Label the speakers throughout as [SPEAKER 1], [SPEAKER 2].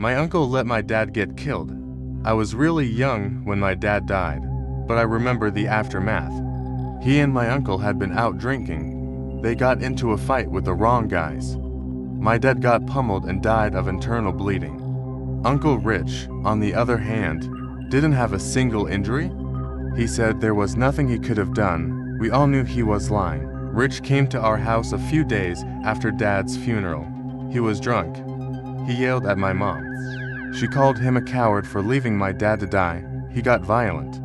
[SPEAKER 1] My uncle let my dad get killed. I was really young when my dad died, but I remember the aftermath. He and my uncle had been out drinking. They got into a fight with the wrong guys. My dad got pummeled and died of internal bleeding. Uncle Rich, on the other hand, didn't have a single injury. He said there was nothing he could have done. We all knew he was lying. Rich came to our house a few days after Dad's funeral. He was drunk. He yelled at my mom. She called him a coward for leaving my dad to die. He got violent.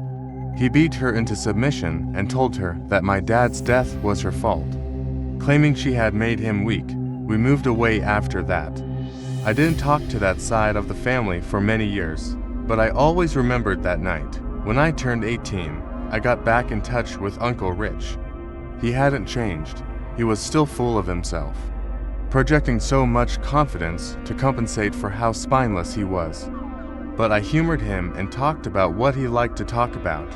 [SPEAKER 1] He beat her into submission and told her that my dad's death was her fault. Claiming she had made him weak, we moved away after that. I didn't talk to that side of the family for many years, but I always remembered that night. When I turned 18, I got back in touch with Uncle Rich. He hadn't changed. He was still full of himself, projecting so much confidence to compensate for how spineless he was. But I humored him and talked about what he liked to talk about.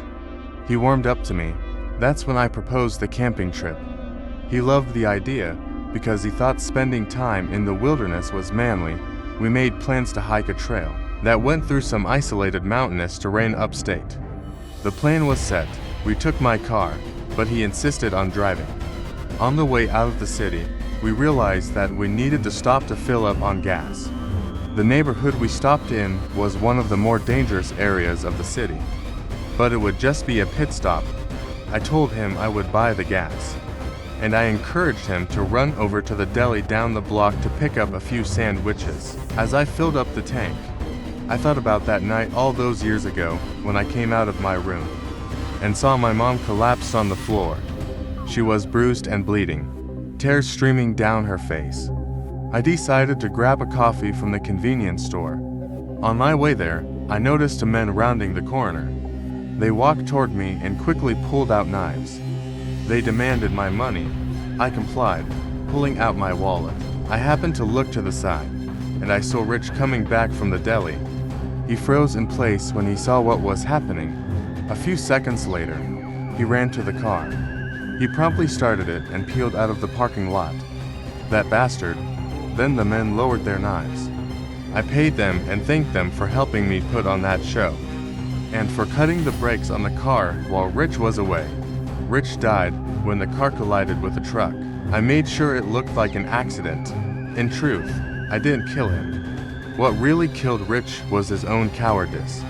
[SPEAKER 1] He warmed up to me. That's when I proposed the camping trip. He loved the idea because he thought spending time in the wilderness was manly. We made plans to hike a trail that went through some isolated mountainous terrain upstate. The plan was set. We took my car, but he insisted on driving. On the way out of the city, we realized that we needed to stop to fill up on gas. The neighborhood we stopped in was one of the more dangerous areas of the city, but it would just be a pit stop. I told him I would buy the gas, and I encouraged him to run over to the deli down the block to pick up a few sandwiches. As I filled up the tank, I thought about that night all those years ago when I came out of my room and saw my mom collapsed on the floor. She was bruised and bleeding, tears streaming down her face. I decided to grab a coffee from the convenience store. On my way there, I noticed a man rounding the corner. They walked toward me and quickly pulled out knives. They demanded my money. I complied, pulling out my wallet. I happened to look to the side, and I saw Rich coming back from the deli. He froze in place when he saw what was happening. A few seconds later, he ran to the car. He promptly started it and peeled out of the parking lot. That bastard. Then the men lowered their knives. I paid them and thanked them for helping me put on that show, and for cutting the brakes on the car while Rich was away. Rich died when the car collided with a truck. I made sure it looked like an accident. In truth, I didn't kill him. What really killed Rich was his own cowardice.